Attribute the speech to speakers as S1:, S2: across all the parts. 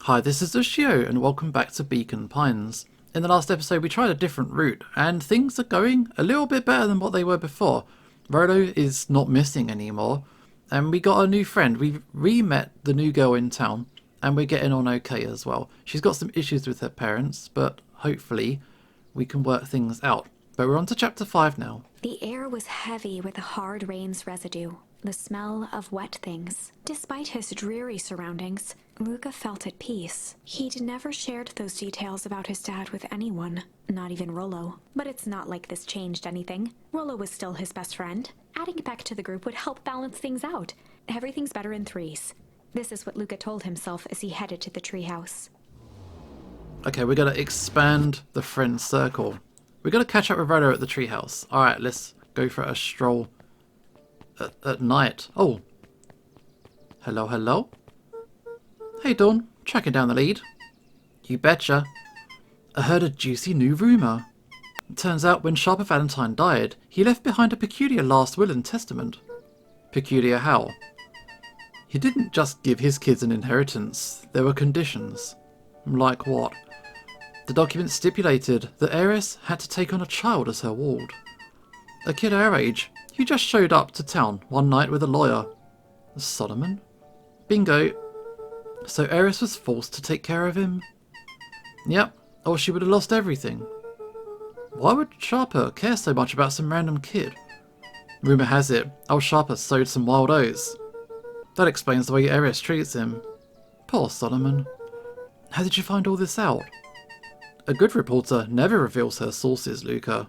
S1: Hi, this is Ushio, and welcome back to Beacon Pines. In the last episode, we tried a different route, and things are going a little bit better than what they were before. Rolo is not missing anymore, and we got a new friend. We've re-met the new girl in town, and we're getting on okay as well. She's got some issues with her parents, but hopefully we can work things out. But we're on to chapter 5 now.
S2: The air was heavy with the hard rain's residue, the smell of wet things. Despite his dreary surroundings, Luca felt at peace. He'd never shared those details about his dad with anyone, not even Rolo. But it's not like this changed anything. Rolo was still his best friend. Adding Beck to the group would help balance things out. Everything's better in threes. This is what Luca told himself as he headed to the treehouse.
S1: Okay, we're going to expand the friend circle. We're going to catch up with Rolo at the treehouse. Alright, let's go for a stroll at night. Oh. Hello, hello. Hey, Dawn. Tracking down the lead. You betcha. I heard a juicy new rumour. It turns out when Sharper Valentine died, he left behind a peculiar last will and testament. Peculiar how? He didn't just give his kids an inheritance. There were conditions. Like what? The document stipulated that heiress had to take on a child as her ward. A kid our age, who just showed up to town one night with a lawyer. Solomon? Bingo. So heiress was forced to take care of him? Yep, or she would have lost everything. Why would Sharper care so much about some random kid? Rumour has it, old Sharper sowed some wild oats. That explains the way heiress treats him. Poor Solomon. How did you find all this out? A good reporter never reveals her sources, Luca.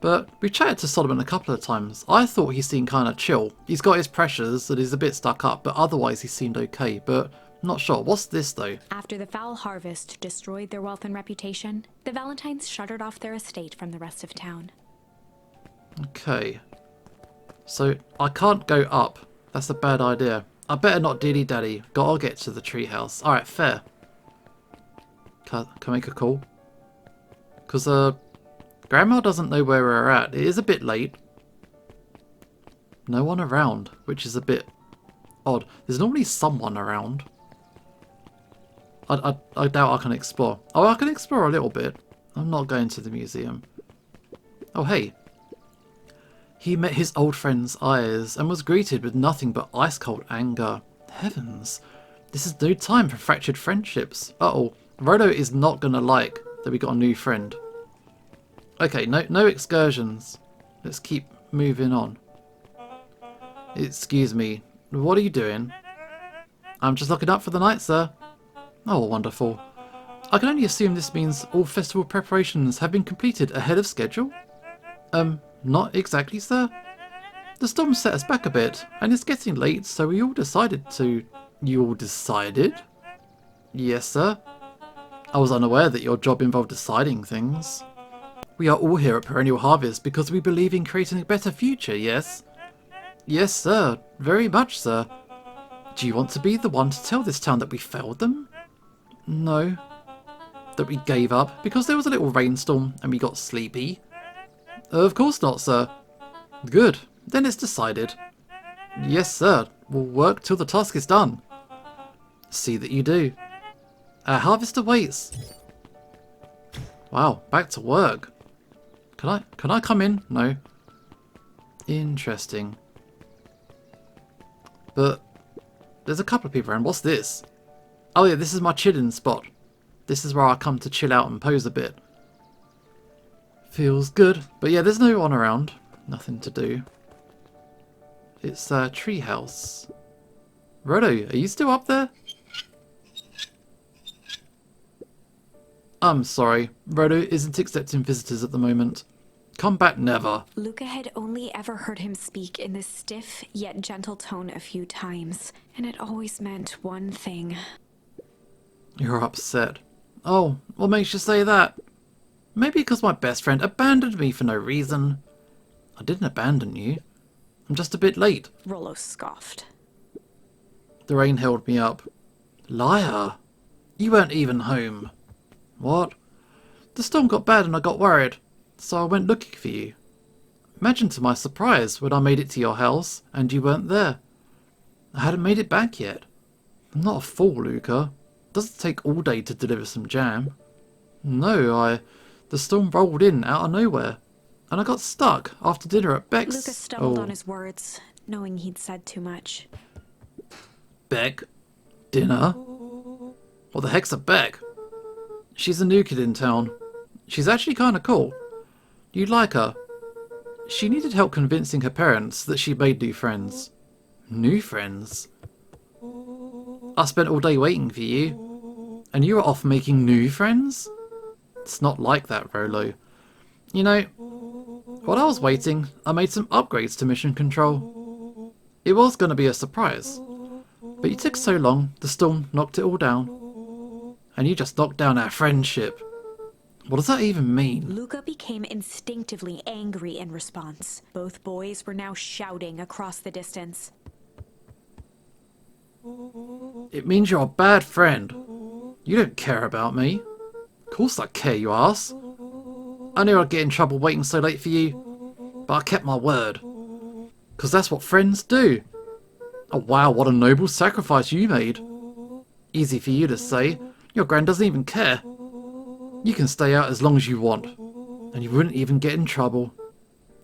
S1: But we chatted to Solomon a couple of times. I thought he seemed kind of chill. He's got his pressures and he's a bit stuck up, but otherwise he seemed okay. But not sure. What's this though?
S2: After the foul harvest destroyed their wealth and reputation, the Valentines shuttered off their estate from the rest of town.
S1: Okay. So I can't go up. That's a bad idea. I better not dilly-dally. Gotta get to the treehouse. Alright, fair. Can I make a call? Because, Grandma doesn't know where we're at. It is a bit late. No one around, which is a bit odd. There's normally someone around. I doubt I can explore. Oh, I can explore a little bit. I'm not going to the museum. Oh, hey. He met his old friend's eyes and was greeted with nothing but ice-cold anger. Heavens. This is no time for fractured friendships. Uh-oh. Rolo is not going to like that we got a new friend. Okay, no excursions. Let's keep moving on. Excuse me. What are you doing? I'm just looking up for the night, sir. Oh, wonderful. I can only assume this means all festival preparations have been completed ahead of schedule? Not exactly, sir. The storm set us back a bit, and it's getting late, so we all decided to... You all decided? Yes, sir. I was unaware that your job involved deciding things. We are all here at Perennial Harvest because we believe in creating a better future, yes? Yes, sir. Very much, sir. Do you want to be the one to tell this town that we failed them? No. That we gave up because there was a little rainstorm and we got sleepy? Of course not, sir. Good. Then it's decided. Yes, sir. We'll work till the task is done. See that you do. Our harvest awaits. Wow, back to work. Can I come in? No. Interesting. But there's a couple of people around. What's this? Oh yeah, this is my chilling spot. This is where I come to chill out and pose a bit. Feels good. But yeah, there's no one around. Nothing to do. It's a treehouse. Rolo, are you still up there? I'm sorry. Rolo isn't accepting visitors at the moment. Come back never.
S2: Luca had only ever heard him speak in this stiff yet gentle tone a few times, and it always meant one thing.
S1: You're upset. Oh, what makes you say that? Maybe because my best friend abandoned me for no reason. I didn't abandon you. I'm just a bit late.
S2: Rolo scoffed.
S1: The rain held me up. Liar. You weren't even home. What? The storm got bad and I got worried, so I went looking for you. Imagine to my surprise when I made it to your house and you weren't there. I hadn't made it back yet. I'm not a fool, Luca. Doesn't take all day to deliver some jam. No, the storm rolled in out of nowhere, and I got stuck after dinner at Beck's.
S2: Lucas stumbled on his words, knowing he'd said too much.
S1: Beck? Dinner? What the heck's a Beck? She's a new kid in town. She's actually kind of cool. You'd like her. She needed help convincing her parents that she made new friends. New friends? I spent all day waiting for you, and you were off making new friends? It's not like that, Rolo. You know, while I was waiting, I made some upgrades to mission control. It was going to be a surprise, but you took so long, the storm knocked it all down. And you just knocked down our friendship. What does that even mean?
S2: Luca became instinctively angry in response. Both boys were now shouting across the distance.
S1: It means you're a bad friend. You don't care about me. Of course I care, you ass. I knew I'd get in trouble waiting so late for you, but I kept my word. 'Cause that's what friends do. Oh wow, what a noble sacrifice you made. Easy for you to say. Your gran doesn't even care. You can stay out as long as you want, and you wouldn't even get in trouble.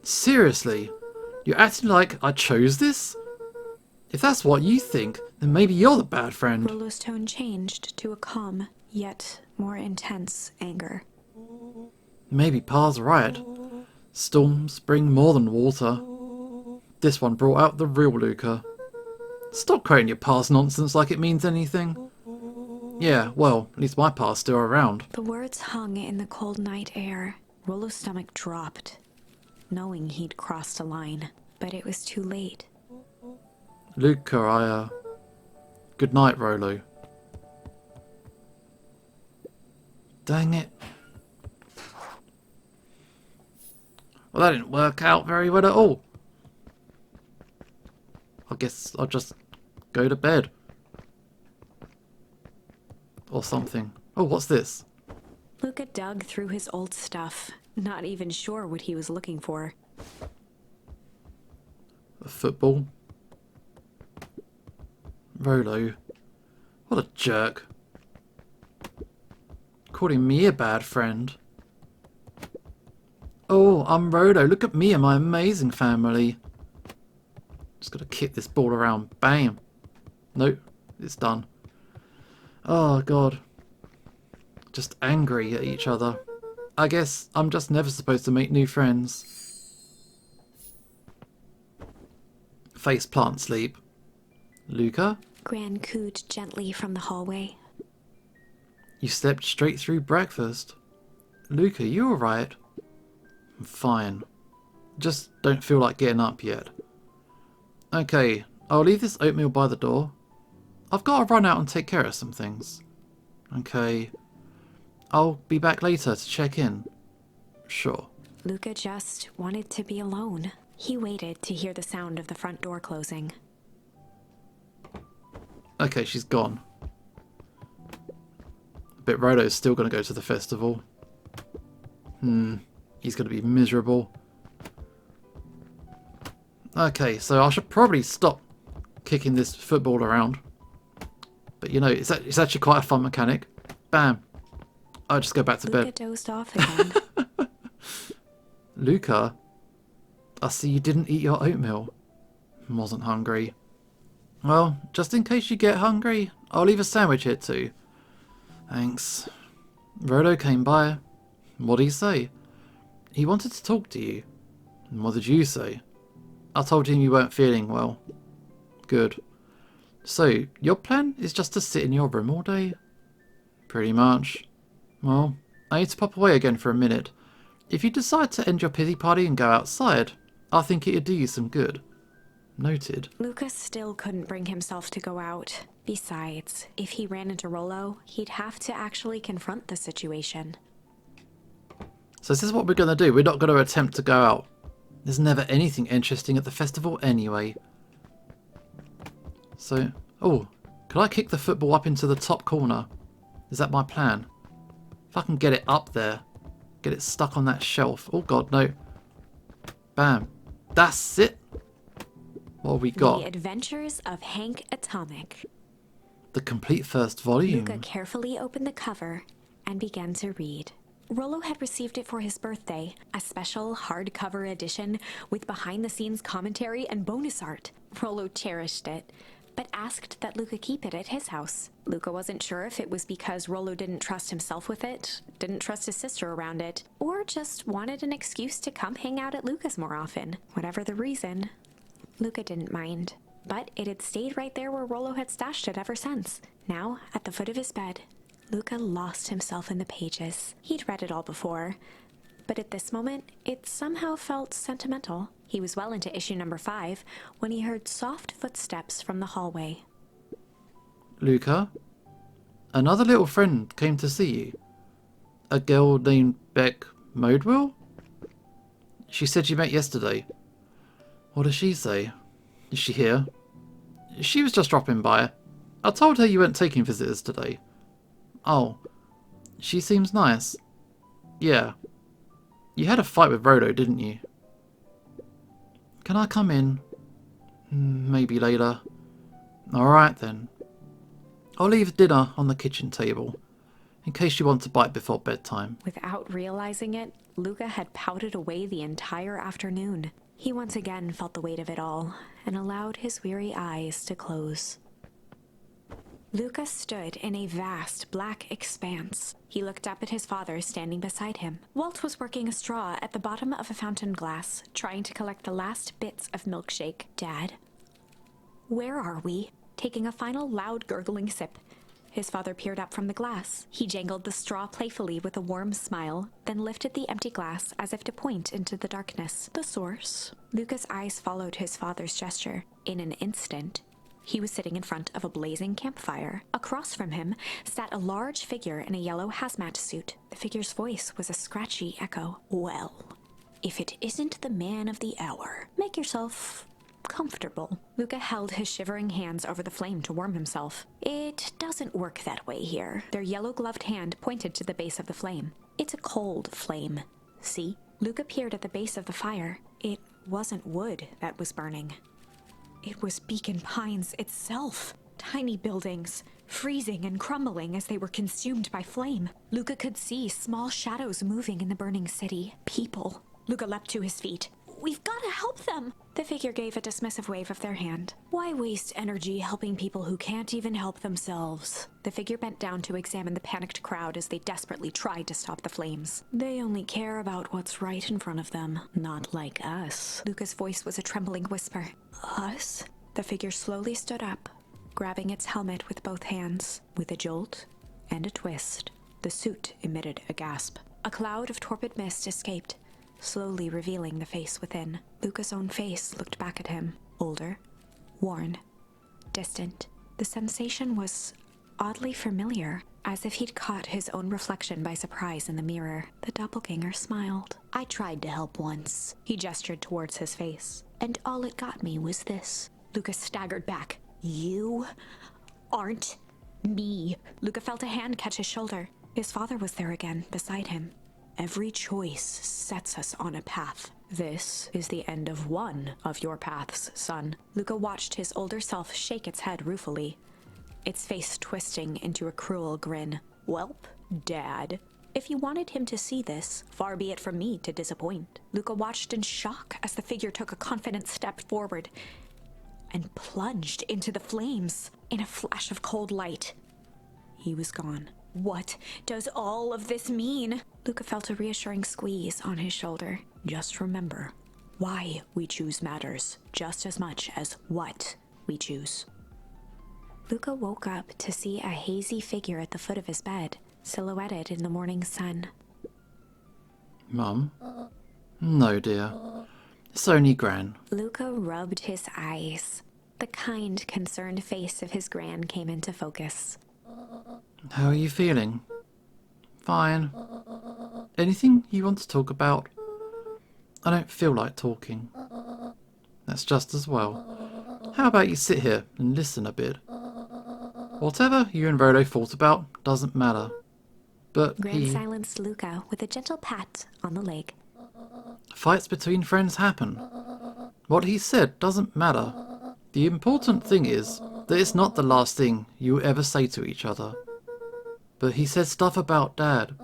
S1: Seriously? You're acting like I chose this? If that's what you think, then maybe you're the bad friend.
S2: Rolo's tone changed to a calm, yet more intense anger.
S1: Maybe Pa's right. Storms bring more than water. This one brought out the real Luca. Stop quoting your past nonsense like it means anything. Yeah, well, at least my pa's still around.
S2: The words hung in the cold night air. Rolo's stomach dropped, knowing he'd crossed a line. But it was too late.
S1: Luca, Good night, Rolo. Dang it. Well, that didn't work out very well at all. I guess I'll just go to bed. Or something. Oh, what's this?
S2: Luca dug through his old stuff, not even sure what he was looking for.
S1: A football? Rolo. What a jerk. Calling me a bad friend. Oh, I'm Rolo. Look at me and my amazing family. Just gotta kick this ball around. Bam. Nope, it's done. Oh, God. Just angry at each other. I guess I'm just never supposed to make new friends. Faceplant sleep. Luca?
S2: Gran cooed gently from the hallway.
S1: You slept straight through breakfast. Luca, you alright? I'm fine. Just don't feel like getting up yet. Okay, I'll leave this oatmeal by the door. I've got to run out and take care of some things. Okay. I'll be back later to check in. Sure.
S2: Luca just wanted to be alone. He waited to hear the sound of the front door closing.
S1: Okay, she's gone. But Rolo's still going to go to the festival. He's going to be miserable. Okay, so I should probably stop kicking this football around. But you know, it's actually quite a fun mechanic. Bam. I'll just go back to
S2: Luca
S1: bed.
S2: dozed off again.
S1: Luca, I see you didn't eat your oatmeal. Wasn't hungry. Well, just in case you get hungry, I'll leave a sandwich here too. Thanks. Rolo came by. What did he say? He wanted to talk to you. And what did you say? I told him you weren't feeling well. Good. So, your plan is just to sit in your room all day? Pretty much. Well, I need to pop away again for a minute. If you decide to end your pity party and go outside, I think it'd do you some good. Noted.
S2: Luca still couldn't bring himself to go out. Besides, if he ran into Rolo, he'd have to actually confront the situation.
S1: So this is what we're going to do. We're not going to attempt to go out. There's never anything interesting at the festival anyway. So, oh, could I kick the football up into the top corner? Is that my plan? If I can get it up there, get it stuck on that shelf. Oh God, no. Bam. That's it. What have we got?
S2: The Adventures of Hank Atomic.
S1: The complete first
S2: Luca
S1: volume.
S2: carefully opened the cover and began to read. Rolo had received it for his birthday, a special hardcover edition with behind-the-scenes commentary and bonus art. Rolo cherished it, but asked that Luca keep it at his house. Luca wasn't sure if it was because Rolo didn't trust himself with it, didn't trust his sister around it, or just wanted an excuse to come hang out at Luca's more often. Whatever the reason, Luca didn't mind. But it had stayed right there where Rolo had stashed it ever since. Now, at the foot of his bed, Luca lost himself in the pages. He'd read it all before, but at this moment, it somehow felt sentimental. He was well into issue number 5 when he heard soft footsteps from the hallway.
S1: Luca, another little friend came to see you. A girl named Beck Modewell? She said you met yesterday. What does she say? Is she here? She was just dropping by. I told her you weren't taking visitors today. Oh, she seems nice. Yeah. You had a fight with Rolo, didn't you? Can I come in? Maybe later. Alright then. I'll leave dinner on the kitchen table, in case you want to bite before bedtime.
S2: Without realizing it, Luca had pouted away the entire afternoon. He once again felt the weight of it all, and allowed his weary eyes to close. Luca stood in a vast black expanse. He looked up at his father standing beside him. Walt was working a straw at the bottom of a fountain glass, trying to collect the last bits of milkshake. Dad, where are we? Taking a final loud gurgling sip, his father peered up from the glass. He jangled the straw playfully with a warm smile, then lifted the empty glass as if to point into the darkness. The source. Luca's eyes followed his father's gesture. In an instant, he was sitting in front of a blazing campfire. Across from him sat a large figure in a yellow hazmat suit. The figure's voice was a scratchy echo. Well, if it isn't the man of the hour, make yourself comfortable. Luca held his shivering hands over the flame to warm himself. It doesn't work that way here. Their yellow-gloved hand pointed to the base of the flame. It's a cold flame. See? Luca peered at the base of the fire. It wasn't wood that was burning. It was Beacon Pines itself. Tiny buildings, freezing and crumbling as they were consumed by flame. Luca could see small shadows moving in the burning city. People. Luca leapt to his feet. We've got to help them! The figure gave a dismissive wave of their hand. Why waste energy helping people who can't even help themselves? The figure bent down to examine the panicked crowd as they desperately tried to stop the flames. They only care about what's right in front of them, not like us. Luca's voice was a trembling whisper. Us? The figure slowly stood up, grabbing its helmet with both hands. With a jolt and a twist, the suit emitted a gasp. A cloud of torpid mist escaped, slowly revealing the face within. Luca's own face looked back at him, older, worn, distant. The sensation was oddly familiar, as if he'd caught his own reflection by surprise in the mirror. The doppelganger smiled. I tried to help once. He gestured towards his face. And all it got me was this. Luca staggered back. You aren't me. Luca felt a hand catch his shoulder. His father was there again, beside him. Every choice sets us on a path. This is the end of one of your paths, son. Luca watched his older self shake its head ruefully, its face twisting into a cruel grin. Welp, Dad. If you wanted him to see this, far be it from me to disappoint. Luca watched in shock as the figure took a confident step forward and plunged into the flames. In a flash of cold light, he was gone. What does all of this mean? Luca felt a reassuring squeeze on his shoulder. Just remember, why we choose matters just as much as what we choose. Luca woke up to see a hazy figure at the foot of his bed, silhouetted in the morning sun.
S1: Mum? No, dear. It's only Gran.
S2: Luca rubbed his eyes. The kind, concerned face of his Gran came into focus.
S1: How are you feeling? Fine. Anything you want to talk about? I don't feel like talking. That's just as well. How about you sit here and listen a bit? Whatever you and Rolo fought about doesn't matter. But
S2: Gran silenced Luca with a gentle pat on the leg.
S1: Fights between friends happen. What he said doesn't matter. The important thing is, that it's not the last thing you ever say to each other. But he said stuff about Dad.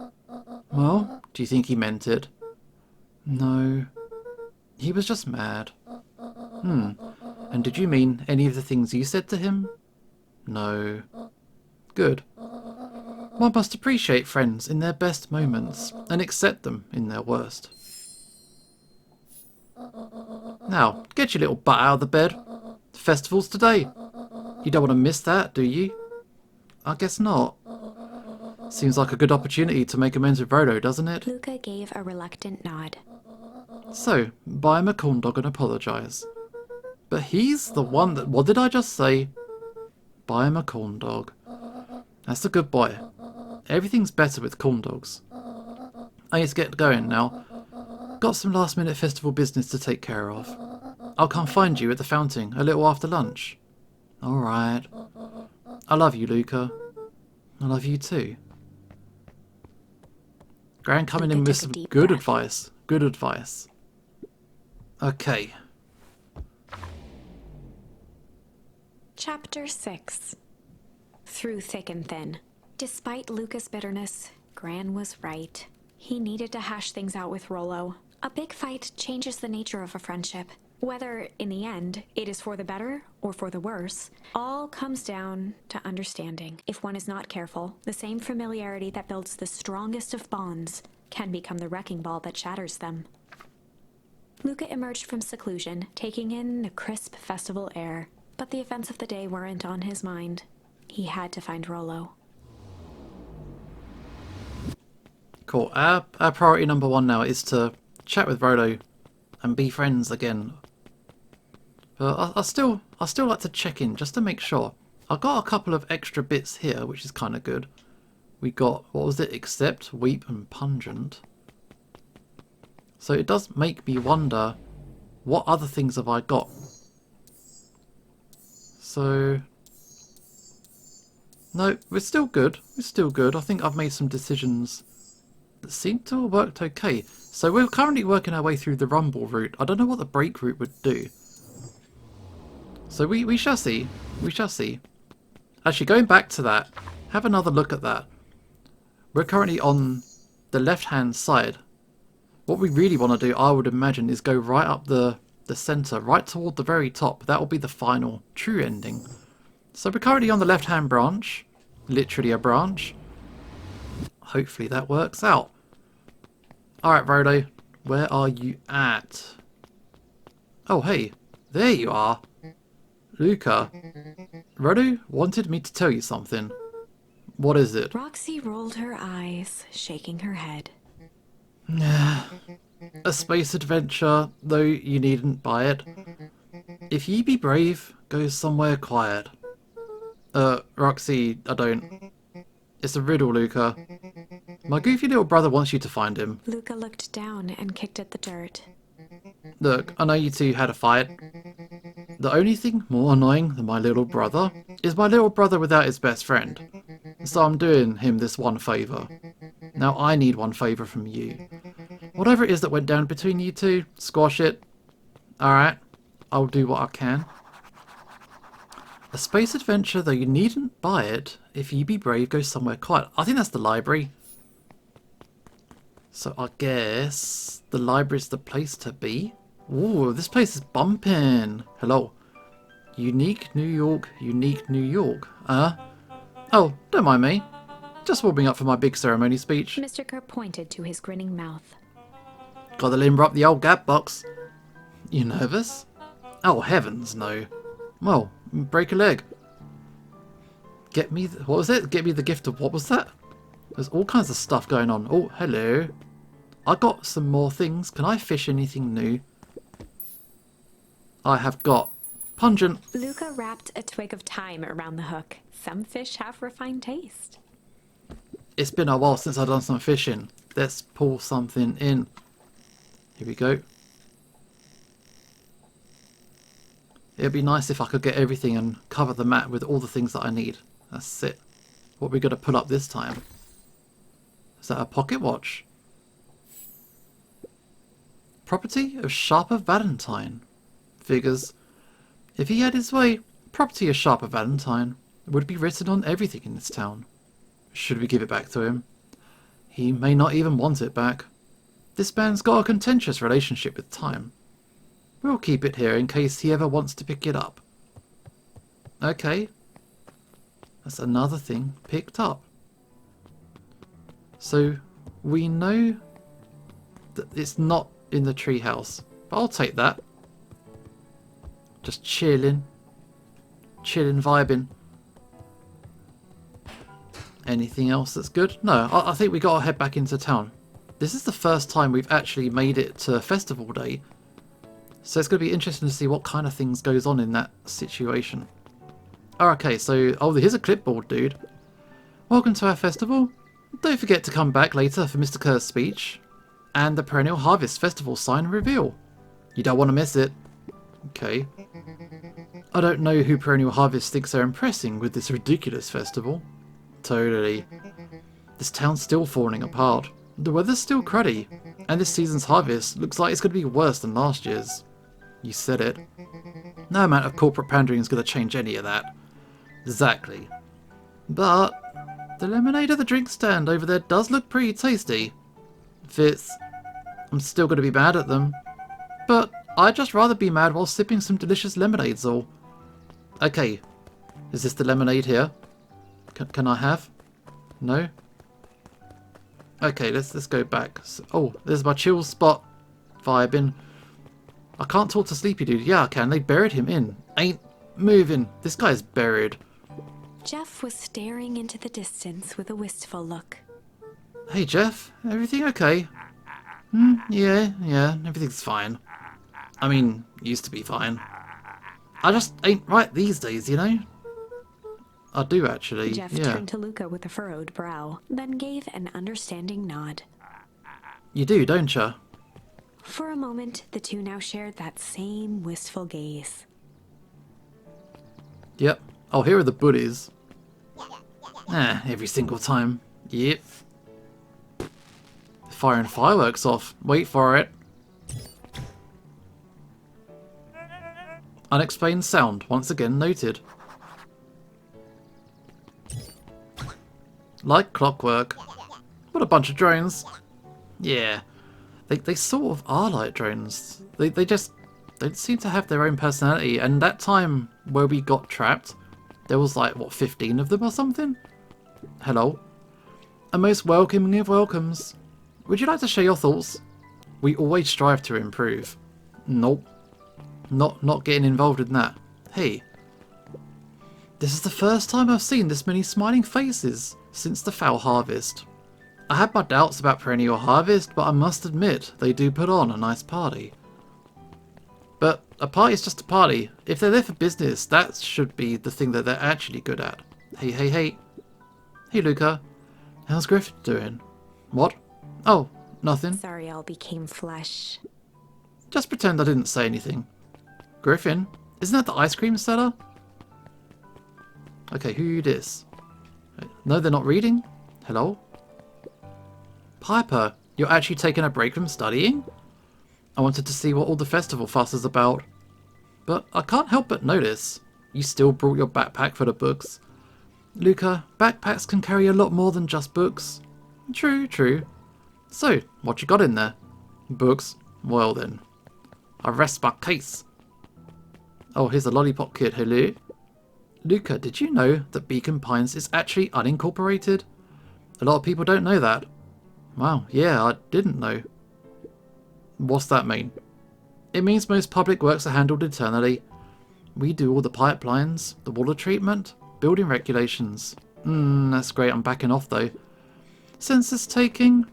S1: Well, do you think he meant it? No. He was just mad. And did you mean any of the things you said to him? No. Good. One must appreciate friends in their best moments and accept them in their worst. Now, get your little butt out of the bed. The festival's today. You don't want to miss that, do you? I guess not. Seems like a good opportunity to make amends with Rolo, doesn't it?
S2: Luca gave a reluctant nod.
S1: So, buy him a corn dog and apologise. But he's the one that... What did I just say? Buy him a corn dog. That's a good boy. Everything's better with corn dogs. I need to get going now. Got some last minute festival business to take care of. I'll come find you at the fountain a little after lunch. Alright. I love you, Luca. I love you too. Gran coming in with some good advice. Good advice. Okay.
S2: Chapter 6. Through thick and thin. Despite Luca's bitterness, Gran was right. He needed to hash things out with Rolo. A big fight changes the nature of a friendship. Whether, in the end, it is for the better or for the worse, all comes down to understanding. If one is not careful, the same familiarity that builds the strongest of bonds can become the wrecking ball that shatters them. Luca emerged from seclusion, taking in the crisp festival air. But the events of the day weren't on his mind. He had to find Rolo.
S1: Cool. Our priority number one now is to chat with Rolo and be friends again. But I still like to check in just to make sure. I've got a couple of extra bits here, which is kind of good. We got, what was it? Accept, weep, and pungent. So it does make me wonder, what other things have I got? So, no, we're still good. We're still good. I think I've made some decisions that seem to have worked okay. So we're currently working our way through the rumble route. I don't know what the break route would do. So we shall see. We shall see. Actually, going back to that, have another look at that. We're currently on the left-hand side. What we really want to do, I would imagine, is go right up the centre, right toward the very top. That will be the final true ending. So we're currently on the left-hand branch. Literally a branch. Hopefully that works out. Alright, Rolo. Where are you at? Oh, hey. There you are. Luca. Rolo wanted me to tell you something. What is it?
S2: Roxy rolled her eyes, shaking her head.
S1: A space adventure, though you needn't buy it. If ye be brave, go somewhere quiet. Roxy, I don't. It's a riddle, Luca. My goofy little brother wants you to find him.
S2: Luca looked down and kicked at the dirt.
S1: Look, I know you two had a fight. The only thing more annoying than my little brother is my little brother without his best friend. So I'm doing him this one favour. Now I need one favour from you. Whatever it is that went down between you two, squash it. Alright, I'll do what I can. A space adventure, though you needn't buy it. If ye be brave, go somewhere quiet. I think that's the library. So I guess the library's the place to be. Ooh, this place is bumping. Hello. Unique New York, unique New York. Oh, don't mind me. Just warming up for my big ceremony speech.
S2: Mr. Kerr pointed to his grinning mouth.
S1: Got to limber up the old gap box. You nervous? Oh, heavens, no. Well, break a leg. Get me... What was it? Get me the gift of... What was that? There's all kinds of stuff going on. Oh, hello. I got some more things. Can I fish anything new? I have got pungent.
S2: Luca wrapped a twig of thyme around the hook. Some fish have refined taste.
S1: It's been a while since I've done some fishing. Let's pull something in. Here we go. It'd be nice if I could get everything and cover the map with all the things that I need. That's it. What are we going to pull up this time? Is that a pocket watch? Property of Sharper Valentine. Figures. If he had his way, Property of Sharper Valentine would be written on everything in this town. Should we give it back to him? He may not even want it back. This man's got a contentious relationship with time. We'll keep it here in case he ever wants to pick it up. Okay. That's another thing picked up. So, we know that it's not in the treehouse. But I'll take that. Just chilling. Chilling, vibing. Anything else that's good? No, I think we gotta head back into town. This is the first time we've actually made it to Festival Day. So it's going to be interesting to see what kind of things goes on in that situation. Oh, okay, so... Oh, here's a clipboard, dude. Welcome to our festival. Don't forget to come back later for Mr. Kerr's speech. And the Perennial Harvest Festival sign reveal. You don't want to miss it. Okay. I don't know who Perennial Harvest thinks they're impressing with this ridiculous festival. Totally. This town's still falling apart. The weather's still cruddy. And this season's harvest looks like it's going to be worse than last year's. You said it. No amount of corporate pandering is going to change any of that. Exactly. But the lemonade at the drink stand over there does look pretty tasty. Fitz, I'm still going to be mad at them. But I'd just rather be mad while sipping some delicious lemonades all. Okay. Is this the lemonade here? Can I have? No? Okay, let's go back. So, oh, there's my chill spot vibing. I can't talk to Sleepy Dude. Yeah, I can. They buried him in. Ain't moving. This guy's buried.
S2: Jeff was staring into the distance with a wistful look.
S1: Hey, Jeff. Everything okay? Yeah, everything's fine. I mean, used to be fine. I just ain't right these days, you know? I do, actually.
S2: Jeff turned to Luca with a furrowed brow, then gave an understanding nod.
S1: You do, don't you?
S2: For a moment, the two now shared that same wistful gaze.
S1: Yep. Oh, here are the buddies. Every single time. Yep. Firing fireworks off. Wait for it. Unexplained sound, once again noted. Like clockwork. What a bunch of drones. Yeah. They sort of are like drones. They just don't seem to have their own personality. And that time where we got trapped, there was like, what, 15 of them or something? Hello. A most welcoming of welcomes. Would you like to share your thoughts? We always strive to improve. Nope. Not getting involved in that. Hey. This is the first time I've seen this many smiling faces since the foul harvest. I had my doubts about Perennial Harvest, but I must admit they do put on a nice party. But a party's just a party. If they're there for business, that should be the thing that they're actually good at. Hey. Hey, Luca. How's Griffin doing? What? Oh, nothing.
S2: Sorry all became flesh.
S1: Just pretend I didn't say anything. Griffin? Isn't that the ice cream seller? Okay, who this? No, they're not reading? Hello? Piper, you're actually taking a break from studying? I wanted to see what all the festival fuss is about. But I can't help but notice. You still brought your backpack for the books. Luca, backpacks can carry a lot more than just books. True. So, what you got in there? Books? Well then. I rest my case. Oh, here's a lollipop kid. Hello? Luca, did you know that Beacon Pines is actually unincorporated? A lot of people don't know that. Wow, yeah, I didn't know. What's that mean? It means most public works are handled internally. We do all the pipelines, the water treatment, building regulations. That's great, I'm backing off though. Census taking?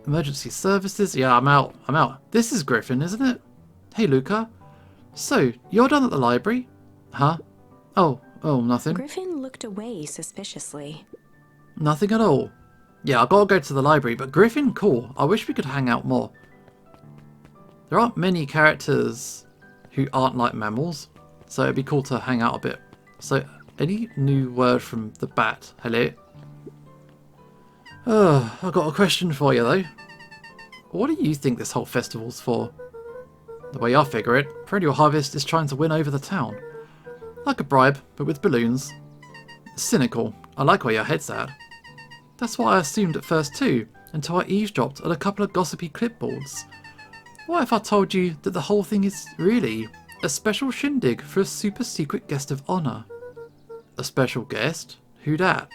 S1: Emergency services? Yeah, I'm out. This is Griffin, isn't it? Hey, Luca. So, you're done at the library? Huh? Oh, nothing.
S2: Griffin looked away suspiciously.
S1: Nothing at all. Yeah, I gotta go to the library, but Griffin, cool. I wish we could hang out more. There aren't many characters who aren't like mammals, so it'd be cool to hang out a bit. So, any new word from the bat? Hello? I've got a question for you though. What do you think this whole festival's for? The way I figure it, Perennial Harvest is trying to win over the town. Like a bribe, but with balloons. Cynical. I like where your head's at. That's what I assumed at first too, until I eavesdropped on a couple of gossipy clipboards. What if I told you that the whole thing is really a special shindig for a super secret guest of honour? A special guest? Who dat?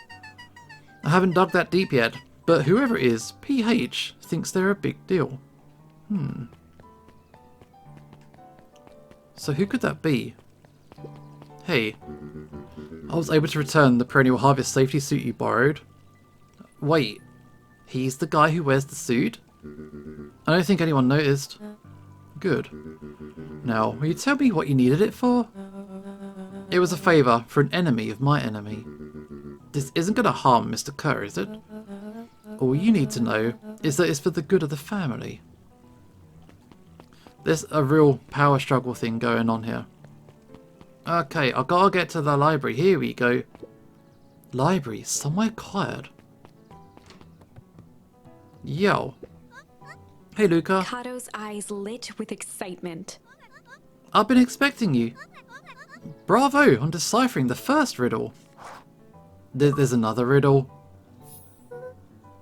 S1: I haven't dug that deep yet, but whoever it is, PH thinks they're a big deal. So who could that be? Hey, I was able to return the perennial harvest safety suit you borrowed. Wait, he's the guy who wears the suit? I don't think anyone noticed. Good. Now, will you tell me what you needed it for? It was a favour for an enemy of my enemy. This isn't going to harm Mr. Kerr, is it? All you need to know is that it's for the good of the family. There's a real power struggle thing going on here. Okay, I gotta get to the library. Here we go. Library, somewhere quiet. Yo. Hey, Luca.
S2: Kato's eyes lit with excitement.
S1: I've been expecting you. Bravo on deciphering the first riddle. There's another riddle.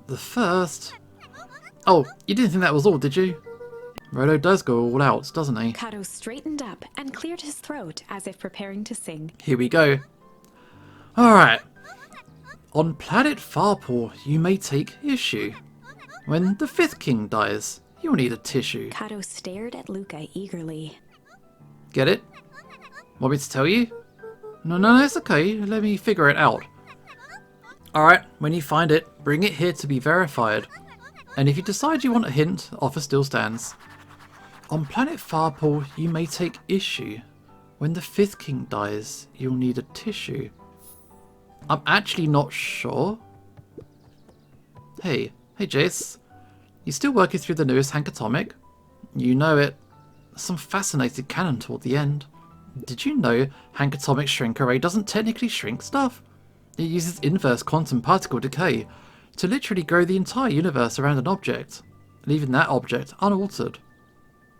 S1: The first... Oh, you didn't think that was all, did you? Rolo does go all out, doesn't he?
S2: Kato straightened up and cleared his throat as if preparing to sing.
S1: Here we go. Alright. On planet Farpaw, you may take issue. When the fifth king dies, you'll need a tissue.
S2: Kato stared at Luca eagerly.
S1: Get it? Want me to tell you? No, it's okay. Let me figure it out. Alright, when you find it, bring it here to be verified. And if you decide you want a hint, offer still stands. On planet Farpaw, you may take issue. When the fifth king dies, you'll need a tissue. I'm actually not sure. Hey Jace. You still working through the newest Hankatomic? You know it. Some fascinating canon toward the end. Did you know Hankatomic Shrink Array doesn't technically shrink stuff? It uses inverse quantum particle decay to literally grow the entire universe around an object, leaving that object unaltered.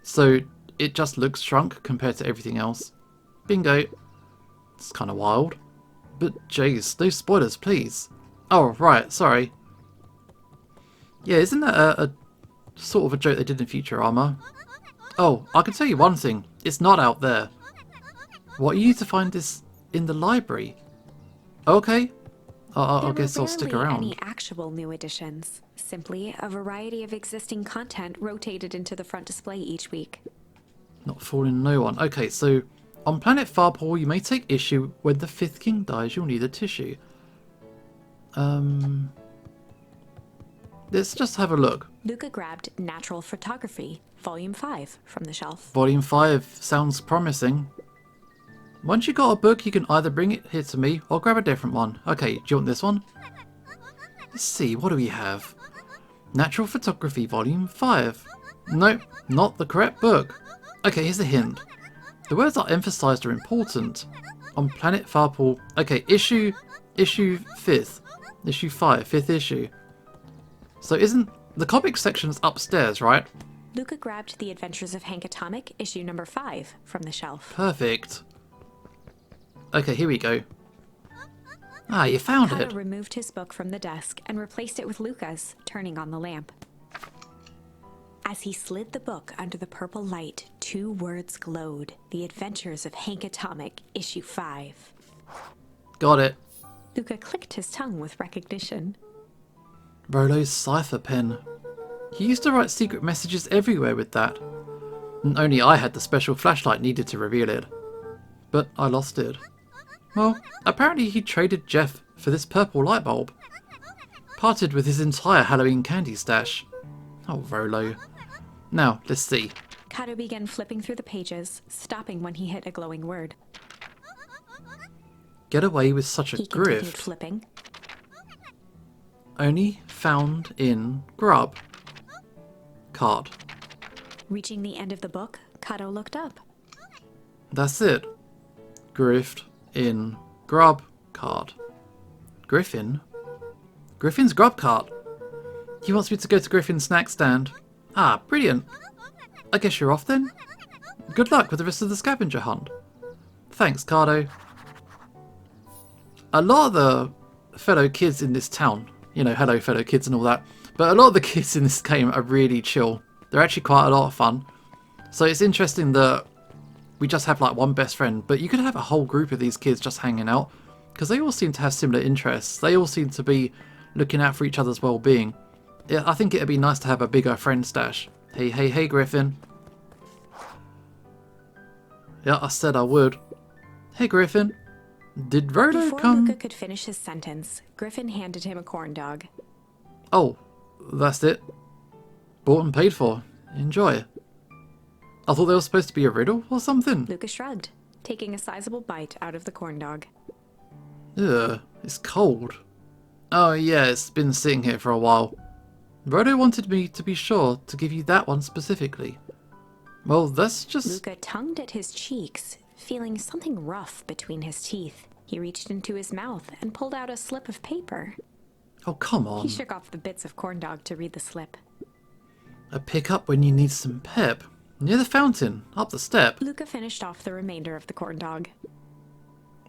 S1: So it just looks shrunk compared to everything else. Bingo. It's kind of wild. But jeez, no spoilers, please. Oh, right, sorry. Yeah, isn't that a sort of a joke they did in Futurama? Oh, I can tell you one thing. It's not out there. What, you need to find this in the library? Okay. I guess I'll stick around.
S2: There were barely any actual new additions. Simply a variety of existing content rotated into the front display each week.
S1: Not fooling no one. Okay, so on planet Farpaw, you may take issue when the fifth king dies. You'll need a tissue. Let's just have a look.
S2: Luca grabbed Natural Photography, Volume 5, from the shelf.
S1: Volume 5 sounds promising. Once you got a book, you can either bring it here to me or grab a different one. Okay, do you want this one? Let's see, what do we have? Natural Photography, Volume 5. Nope, not the correct book. Okay, here's a hint. The words that are emphasized are important. On planet Farpaw. Okay, issue 5th. Issue 5, 5th issue. So isn't... The comic section's upstairs, right?
S2: Luca grabbed The Adventures of Hankatomic, issue number 5, from the shelf.
S1: Perfect. Okay, here we go. Ah, you found it.
S2: Kato removed his book from the desk and replaced it with Luca's, turning on the lamp. As he slid the book under the purple light, 2 words glowed. The Adventures of Hankatomic, issue 5.
S1: Got it.
S2: Luca clicked his tongue with recognition.
S1: Rolo's cipher pen. He used to write secret messages everywhere with that. And only I had the special flashlight needed to reveal it. But I lost it. Well, apparently he traded Jeff for this purple light bulb. Parted with his entire Halloween candy stash. Oh, Rolo. Now, let's see.
S2: Kato began flipping through the pages, stopping when he hit a glowing word.
S1: Get away with such a
S2: He continued
S1: grift.
S2: flipping.
S1: Only found in grub. Card.
S2: Reaching the end of the book, Kato looked up.
S1: That's it. Grift in grub card. Griffin? Griffin's grub cart. He wants me to go to Griffin's snack stand. Ah, brilliant. I guess you're off then? Good luck with the rest of the scavenger hunt. Thanks, Cardo. a lot of the fellow kids in this town, you know, hello fellow kids and all that, but a lot of the kids in this game are really chill. They're actually quite a lot of fun. So it's interesting that we just have like one best friend, but you could have a whole group of these kids just hanging out because they all seem to have similar interests. They all seem to be looking out for each other's well-being. Yeah, I think it'd be nice to have a bigger friend stash. Hey, hey, hey, Griffin. Yeah, I said I would. Hey, Griffin. Did Rolo
S2: Before
S1: come?
S2: Luca could finish his sentence, Griffin handed him a corn dog.
S1: Oh, that's it. Bought and paid for. Enjoy. I thought there was supposed to be a riddle or something.
S2: Luca shrugged, taking a sizable bite out of the corn dog.
S1: Ugh, it's cold. Oh yeah, it's been sitting here for a while. Rolo wanted me to be sure to give you that one specifically. Well, that's just...
S2: Luca tongued at his cheeks, feeling something rough between his teeth. He reached into his mouth and pulled out a slip of paper.
S1: Oh, come on.
S2: He shook off the bits of corn dog to read the slip.
S1: A pick-up when you need some pep. Near the fountain, up the step.
S2: Luca finished off the remainder of the corn dog.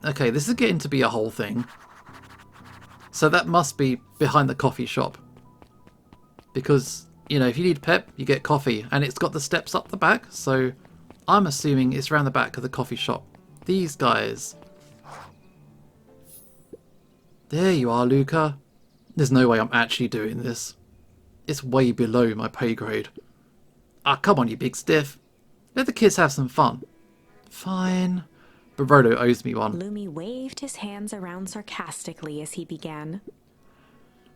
S1: Okay, this is getting to be a whole thing. So that must be behind the coffee shop. Because, you know, if you need pep, you get coffee. And it's got the steps up the back, so I'm assuming it's around the back of the coffee shop. These guys. There you are, Luca. There's no way I'm actually doing this. It's way below my pay grade. Ah, come on, you big stiff. Let the kids have some fun. Fine. But Rolo owes me one.
S2: Lumi waved his hands around sarcastically as he began.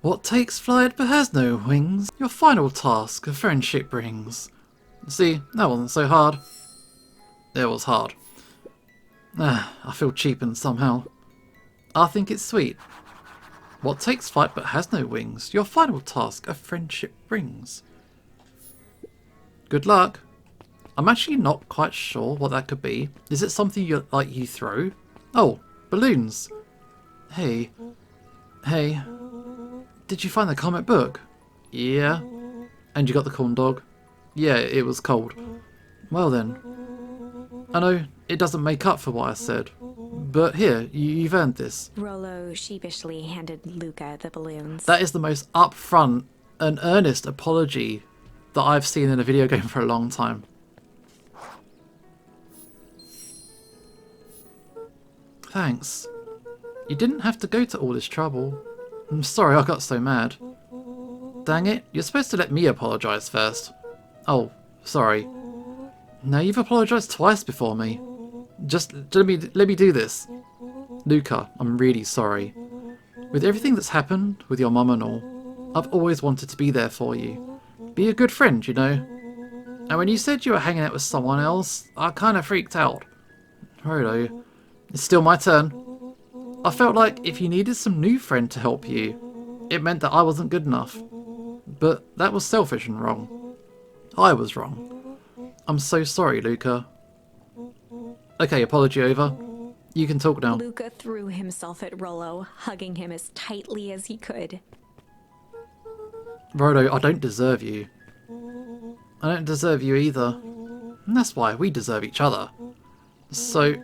S1: What takes flight but has no wings? Your final task a friendship brings. See, that wasn't so hard. It was hard. I feel cheapened somehow. I think it's sweet. What takes flight but has no wings? Your final task a friendship brings. Good luck. I'm actually not quite sure what that could be. Is it something you throw? Oh, balloons. Hey. Hey. Did you find the comic book? Yeah. And you got the corn dog? Yeah, it was cold. Well then. I know it doesn't make up for what I said. But here, you've earned this.
S2: Rolo sheepishly handed Luca the balloons.
S1: That is the most upfront and earnest apology that I've seen in a video game for a long time. Thanks. You didn't have to go to all this trouble. I'm sorry I got so mad. Dang it, you're supposed to let me apologise first. Oh, sorry. Now you've apologised twice before me. Just let me do this. Luca, I'm really sorry. With everything that's happened with your mum and all, I've always wanted to be there for you. Be a good friend, you know. And when you said you were hanging out with someone else, I kind of freaked out. Rolo, it's still my turn. I felt like if you needed some new friend to help you, it meant that I wasn't good enough. But that was selfish and wrong. I was wrong. I'm so sorry, Luca. Okay, apology over. You can talk now.
S2: Luca threw himself at Rolo, hugging him as tightly as he could.
S1: Rolo, I don't deserve you. I don't deserve you either. And that's why we deserve each other. So,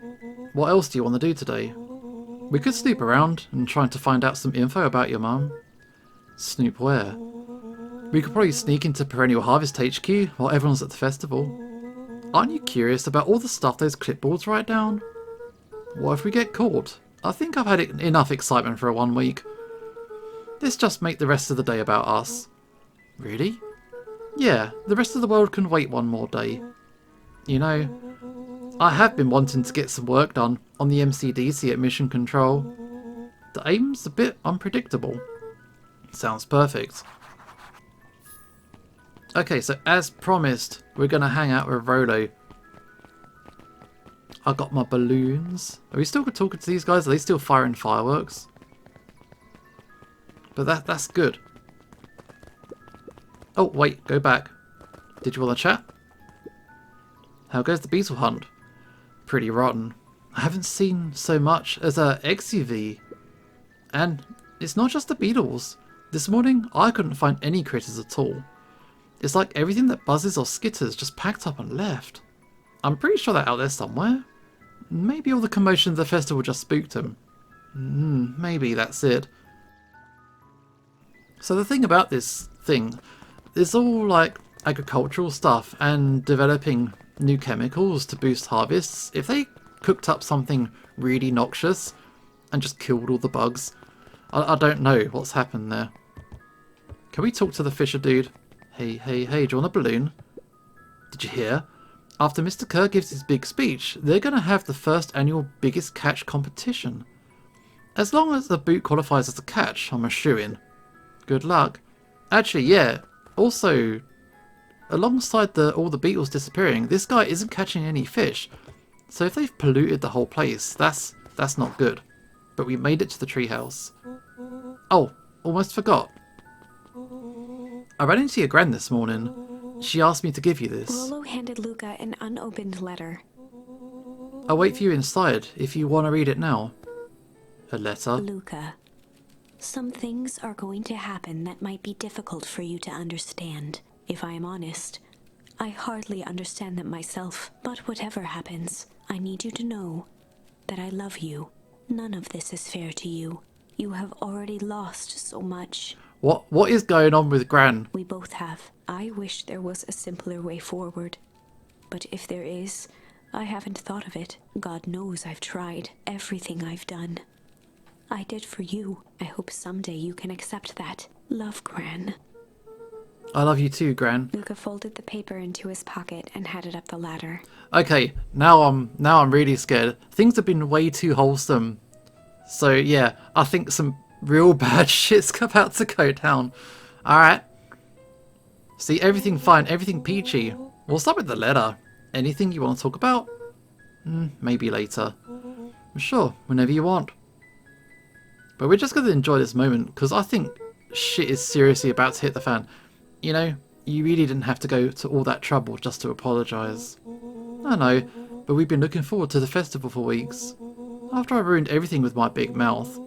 S1: what else do you want to do today? We could snoop around and try to find out some info about your mum. Snoop where? We could probably sneak into Perennial Harvest HQ while everyone's at the festival. Aren't you curious about all the stuff those clipboards write down? What if we get caught? I think I've had enough excitement for 1 week. Let's just make the rest of the day about us. Really? Yeah, the rest of the world can wait one more day. You know, I have been wanting to get some work done on the MCDC at Mission Control. The aim's a bit unpredictable. Sounds perfect. Okay, so as promised, we're going to hang out with Rolo. I got my balloons. Are we still talking to these guys? Are they still firing fireworks? But that's good. Oh, wait, go back. Did you want to chat? How goes the beetle hunt? Pretty rotten. I haven't seen so much as a XUV. And it's not just the beetles. This morning, I couldn't find any critters at all. It's like everything that buzzes or skitters just packed up and left. I'm pretty sure they're out there somewhere. Maybe all the commotion of the festival just spooked them. Maybe that's it. So the thing about this thing is all like agricultural stuff and developing new chemicals to boost harvests. If they cooked up something really noxious and just killed all the bugs, I don't know what's happened there. Can we talk to the fisher dude? Hey, do you want a balloon? Did you hear? After Mr. Kerr gives his big speech, they're going to have the first annual biggest catch competition. As long as the boot qualifies as a catch, I'm a shoo-in. Good luck. Actually, yeah, also, alongside all the beetles disappearing, this guy isn't catching any fish. So if they've polluted the whole place, that's not good. But we made it to the treehouse. Oh, almost forgot. I ran into your gran this morning. She asked me to give you this.
S2: Rolo handed Luca an unopened letter.
S1: I'll wait for you inside if you want to read it now. A letter?
S2: Luca, some things are going to happen that might be difficult for you to understand. If I am honest, I hardly understand them myself. But whatever happens, I need you to know that I love you. None of this is fair to you. You have already lost so much.
S1: What is going on with Gran?
S2: We both have. I wish there was a simpler way forward. But if there is, I haven't thought of it. God knows I've tried everything I've done. I did for you. I hope someday you can accept that. Love, Gran.
S1: I love you too, Gran.
S2: Luca folded the paper into his pocket and headed up the ladder.
S1: Okay, now I'm really scared. Things have been way too wholesome. So yeah, I think some real bad shit's about to go down. Alright. See, everything fine, everything peachy. We'll start with the letter. Anything you want to talk about? Maybe later. Sure, whenever you want. But we're just going to enjoy this moment, because I think shit is seriously about to hit the fan. You know, you really didn't have to go to all that trouble just to apologise. I know, but we've been looking forward to the festival for weeks. After I ruined everything with my big mouth,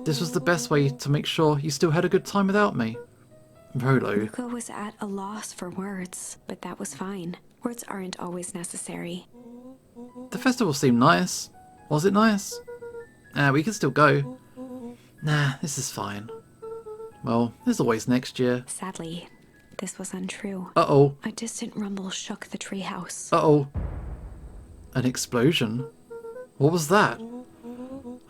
S1: this was the best way to make sure you still had a good time without me. Rolo.
S2: Luca was at a loss for words, but that was fine. Words aren't always necessary.
S1: The festival seemed nice. Was it nice? We can still go. Nah, this is fine. Well, there's always next year.
S2: Sadly, this was untrue.
S1: Uh-oh.
S2: A distant rumble shook the treehouse.
S1: Uh-oh. An explosion? What was that?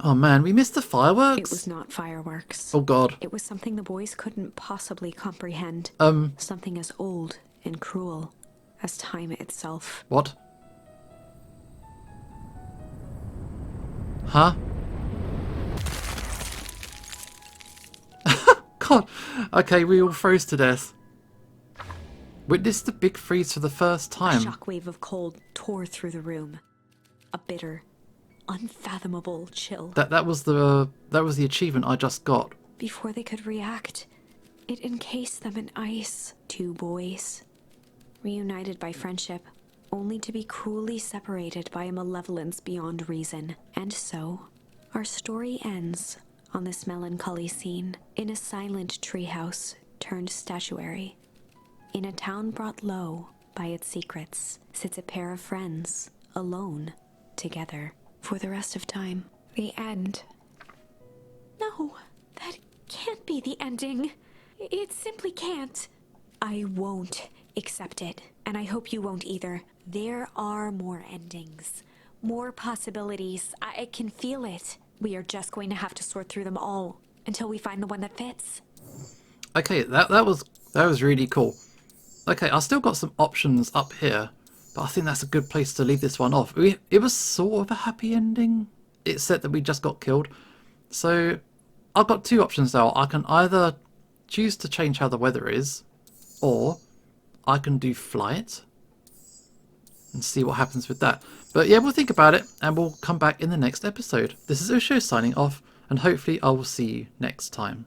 S1: Oh man, we missed the fireworks?
S2: It was not fireworks.
S1: Oh god.
S2: It was something the boys couldn't possibly comprehend.
S1: Something
S2: as old and cruel as time itself.
S1: What? Huh? God. Okay, we all froze to death. Witnessed the big freeze for the first time.
S2: A shockwave of cold tore through the room. A bitter, unfathomable chill.
S1: That was the achievement I just got.
S2: Before they could react, it encased them in ice. Two boys, reunited by friendship, only to be cruelly separated by a malevolence beyond reason. And so, our story ends on this melancholy scene, in a silent treehouse turned statuary. In a town brought low by its secrets, sits a pair of friends, alone, together, for the rest of time. The end. No, that can't be the ending. It simply can't. I won't accept it, and I hope you won't either. There are more endings, more possibilities. I can feel it. We are just going to have to sort through them all until we find the one that fits.
S1: Okay, that was really cool. Okay, I still got some options up here, but I think that's a good place to leave this one off. It was sort of a happy ending. It said that we just got killed. So I've got two options now. I can either choose to change how the weather is, or I can do flight and see what happens with that. But yeah, we'll think about it and we'll come back in the next episode. This is Usho signing off, and hopefully I will see you next time.